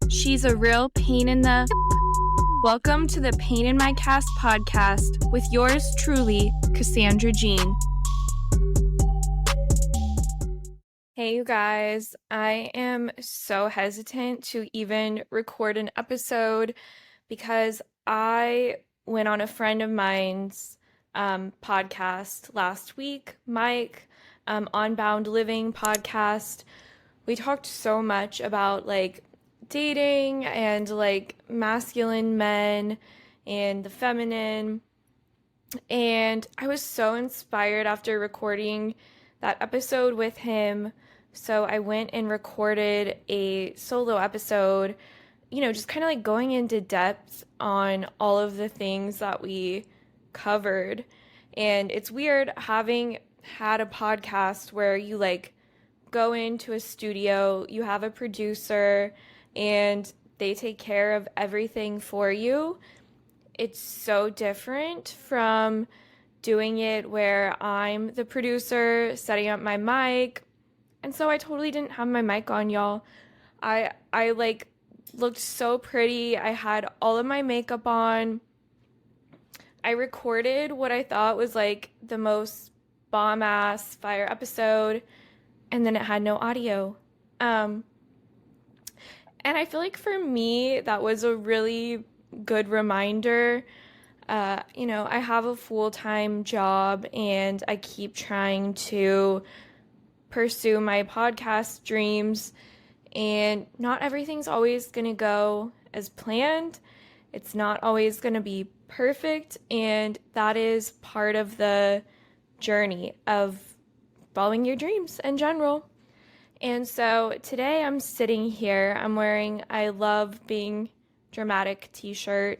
She's a real pain in the... Welcome to the Pain in My Cast podcast with yours truly, Cassandra Jean. Hey, you guys. I am so hesitant to even record an episode because I went on a friend of mine's podcast last week, Mike, On Bound Living podcast. We talked so much about dating and masculine men and the feminine. And I was so inspired after recording that episode with him. So I went and recorded a solo episode, just kind of going into depth on all of the things that we covered. And it's weird having had a podcast where you go into a studio, you have a producer, and they take care of everything for you. It's so different from doing it where I'm the producer, setting up my mic. And so I totally didn't have my mic on, y'all. I looked so pretty. I had all of my makeup on. I recorded what I thought was the most bomb-ass fire episode, and then it had no audio. And I feel like for me, that was a really good reminder. I have a full-time job and I keep trying to pursue my podcast dreams, and not everything's always going to go as planned. It's not always going to be perfect, and that is part of the journey of following your dreams in general. And so today I'm sitting here, I'm wearing I Love Being Dramatic t-shirt,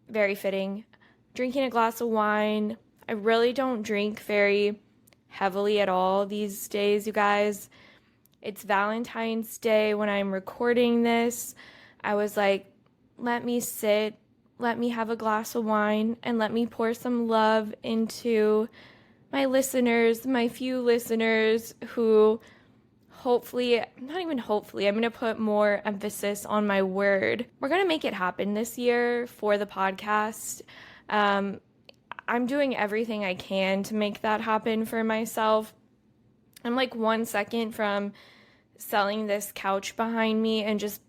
very fitting, drinking a glass of wine. I really don't drink very heavily at all these days, you guys. It's Valentine's Day when I'm recording this. I was like, let me sit, let me have a glass of wine, and let me pour some love into my listeners, my few listeners who hopefully, not even hopefully, I'm going to put more emphasis on my word. We're going to make it happen this year for the podcast. I'm doing everything I can to make that happen for myself. I'm 1 second from selling this couch behind me and just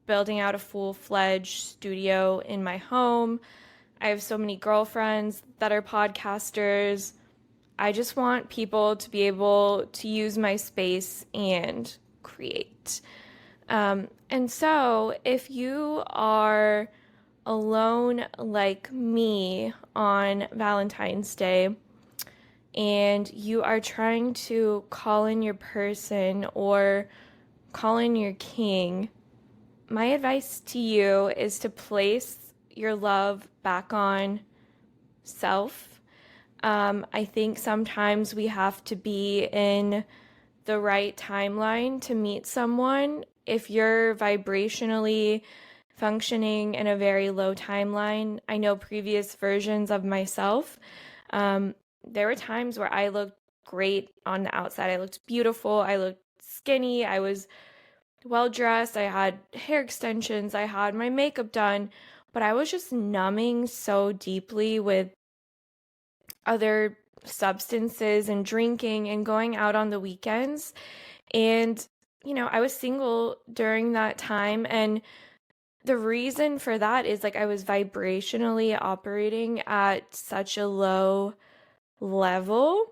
building out a full-fledged studio in my home. I have so many girlfriends that are podcasters. I just want people to be able to use my space and create. And so if you are alone like me on Valentine's Day and you are trying to call in your person or call in your king, my advice to you is to place your love back on self. I think sometimes we have to be in the right timeline to meet someone. If you're vibrationally functioning in a very low timeline, I know previous versions of myself, there were times where I looked great on the outside. I looked beautiful. I looked skinny. I was well dressed. I had hair extensions. I had my makeup done, but I was just numbing so deeply with other substances and drinking and going out on the weekends. And, I was single during that time. And the reason for that is I was vibrationally operating at such a low level.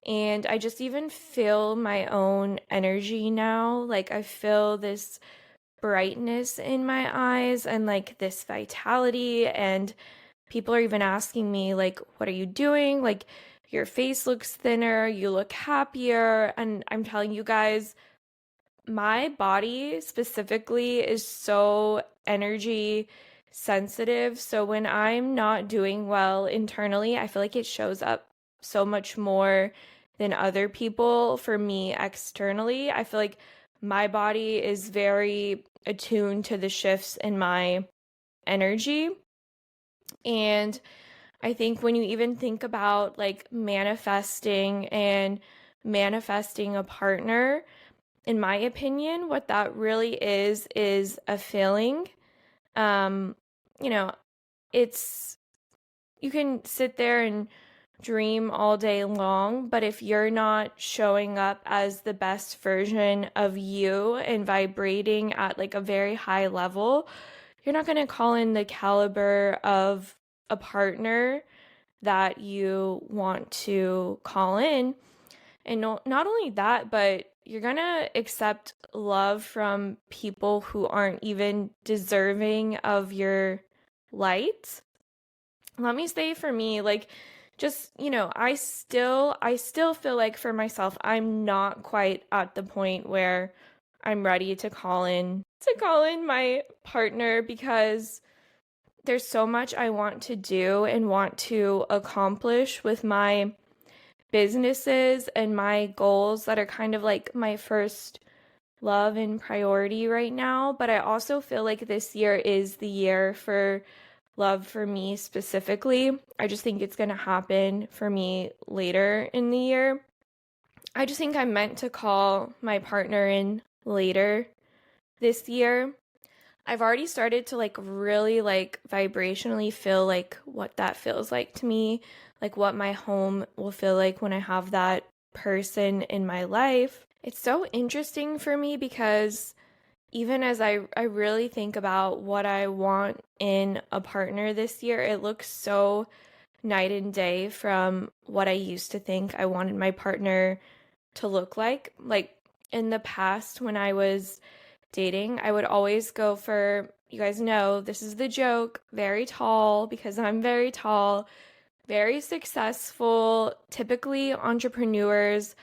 And I just even feel my own energy now. I feel this brightness in my eyes and this vitality, and people are even asking me what are you doing? Your face looks thinner, you look happier. And I'm telling you guys, my body specifically is so energy sensitive. So when I'm not doing well internally, I feel like it shows up so much more than other people. For me, externally, I feel like my body is very attuned to the shifts in my energy. And I think when you even think about manifesting and manifesting a partner, in my opinion, what that really is a feeling. Um, you know, it's you can sit there and dream all day long, but if you're not showing up as the best version of you and vibrating at like a very high level, you're not going to call in the caliber of a partner that you want to call in. And not only that, but you're going to accept love from people who aren't even deserving of your light. Let me say for me, like, just, I still feel like for myself, I'm not quite at the point where I'm ready to call in my partner, because there's so much I want to do and want to accomplish with my businesses and my goals that are kind of like my first love and priority right now. But I also feel like this year is the year for love for me specifically. I just think it's going to happen for me later in the year. I just think I'm meant to call my partner in later this year. I've already started to like really like vibrationally feel like what that feels like to me, like what my home will feel like when I have that person in my life. It's so interesting for me because even as I really think about what I want in a partner this year, it looks so night and day from what I used to think I wanted my partner to look like. Like in the past, when I was dating, I would always go for, you guys know, this is the joke, very tall, because I'm very tall, very successful, typically entrepreneurs.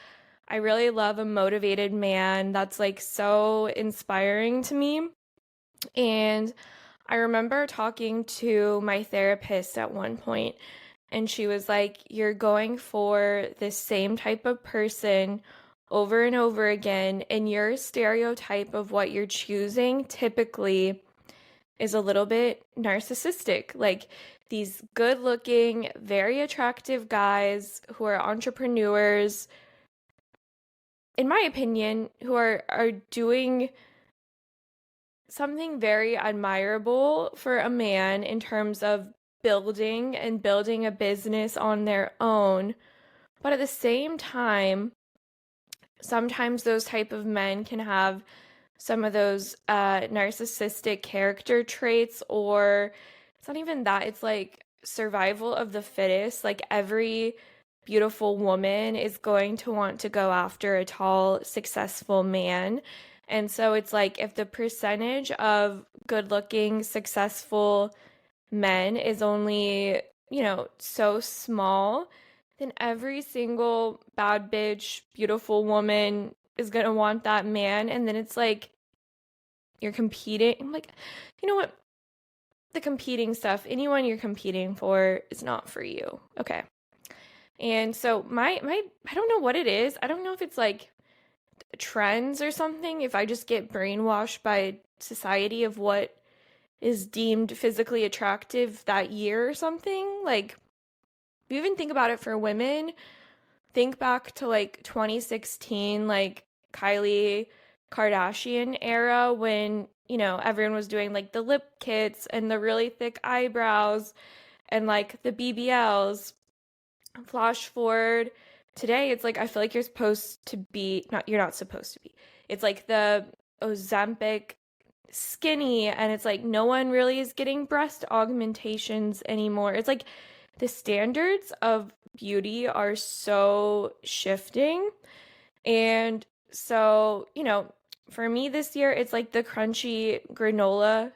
I really love a motivated man. That's like so inspiring to me. And I remember talking to my therapist at one point, and she was like, "You're going for this same type of person over and over again, and your stereotype of what you're choosing typically is a little bit narcissistic. Like these good looking, very attractive guys who are entrepreneurs, in my opinion, who are doing something very admirable for a man in terms of building a business on their own. But at the same time, sometimes those type of men can have some of those narcissistic character traits, or it's not even that, it's like survival of the fittest. Like every beautiful woman is going to want to go after a tall, successful man. And so it's like if the percentage of good looking, successful men is only, so small, then every single bad bitch, beautiful woman is going to want that man. And then it's like you're competing. I'm like, you know what? The competing stuff, anyone you're competing for is not for you. Okay. And so my I don't know what it is. I don't know if it's like trends or something, if I just get brainwashed by society of what is deemed physically attractive that year or something. Like, if you even think about it for women, think back to like 2016, like Kylie Kardashian era when, everyone was doing like the lip kits and the really thick eyebrows and like the BBLs. Flash forward today, it's like I feel like you're supposed to be, not, you're not supposed to be. It's like the Ozempic skinny, and it's like no one really is getting breast augmentations anymore. It's like the standards of beauty are so shifting. And so, for me this year, it's like the crunchy granola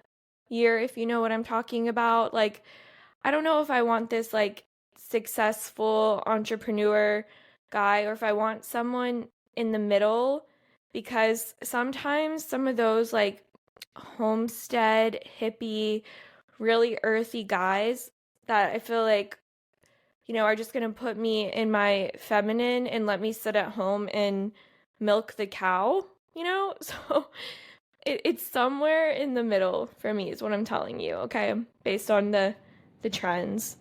year, if you know what I'm talking about. Like, I don't know if I want this like successful entrepreneur guy or if I want someone in the middle, because sometimes some of those like homestead, hippie, really earthy guys that I feel like, are just going to put me in my feminine and let me sit at home and milk the cow, So it's somewhere in the middle for me is what I'm telling you, okay? Based on the trends.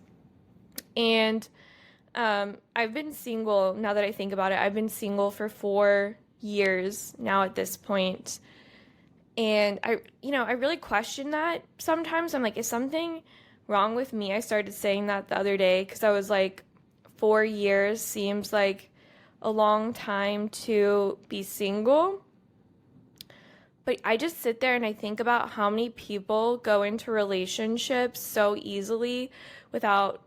And I've been single, now that I think about it, I've been single for years now at this point. And I really question that sometimes. I'm like, is something wrong with me? I started saying that the other day because I was like, 4 years seems like a long time to be single. But I just sit there and I think about how many people go into relationships so easily without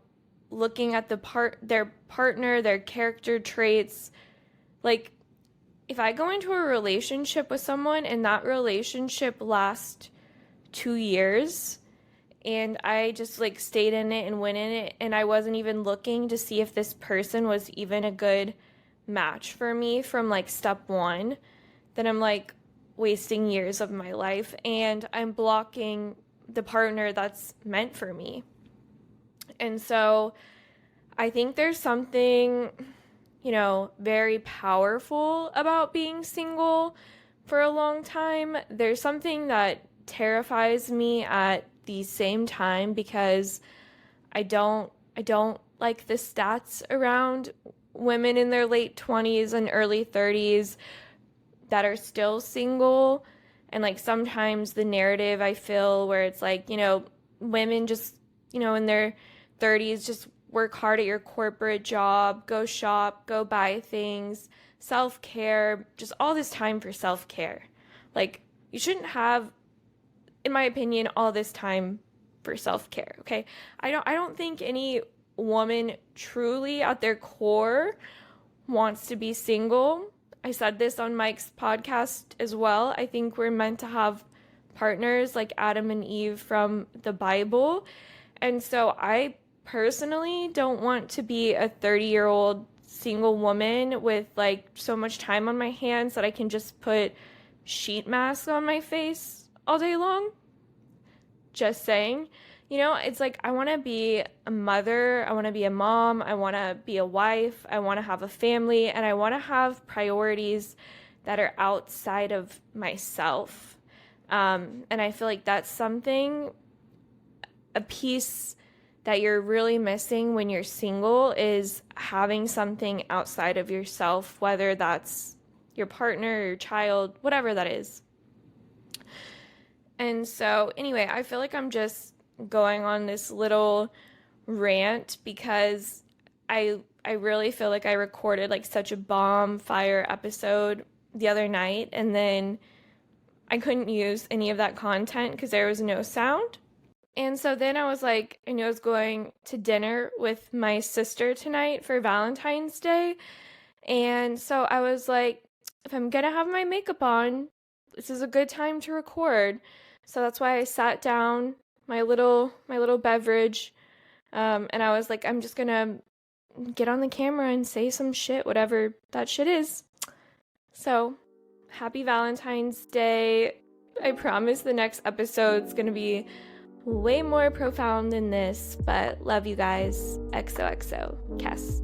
looking at their partner, their character traits. Like, if I go into a relationship with someone and that relationship lasts 2 years and I just like stayed in it and went in it and I wasn't even looking to see if this person was even a good match for me from like step one, then I'm like wasting years of my life and I'm blocking the partner that's meant for me. And so I think there's something, very powerful about being single for a long time. There's something that terrifies me at the same time because I don't like the stats around women in their late 20s and early 30s that are still single. And like sometimes the narrative I feel where it's like, women just, in their 30s just work hard at your corporate job, go shop, go buy things, self-care, just all this time for self-care. Like, you shouldn't have, in my opinion, all this time for self-care, okay? I don't think any woman truly at their core wants to be single. I said this on Mike's podcast as well. I think we're meant to have partners like Adam and Eve from the Bible. And so I personally don't want to be a 30-year-old single woman with like so much time on my hands that I can just put sheet masks on my face all day long. Just saying. It's like I want to be a mother, I want to be a mom, I want to be a wife, I want to have a family, and I want to have priorities that are outside of myself. And I feel like that's something, a piece that you're really missing when you're single is having something outside of yourself, whether that's your partner, your child, whatever that is. And so anyway, I feel like I'm just going on this little rant because I really feel like I recorded like such a bomb fire episode the other night and then I couldn't use any of that content because there was no sound. And so then I was like, I was going to dinner with my sister tonight for Valentine's Day. And so I was like, if I'm gonna have my makeup on, this is a good time to record. So that's why I sat down, my little beverage, and I was like, I'm just gonna get on the camera and say some shit, whatever that shit is. So, happy Valentine's Day. I promise the next episode's gonna be way more profound than this, but love you guys. XOXO. Cass.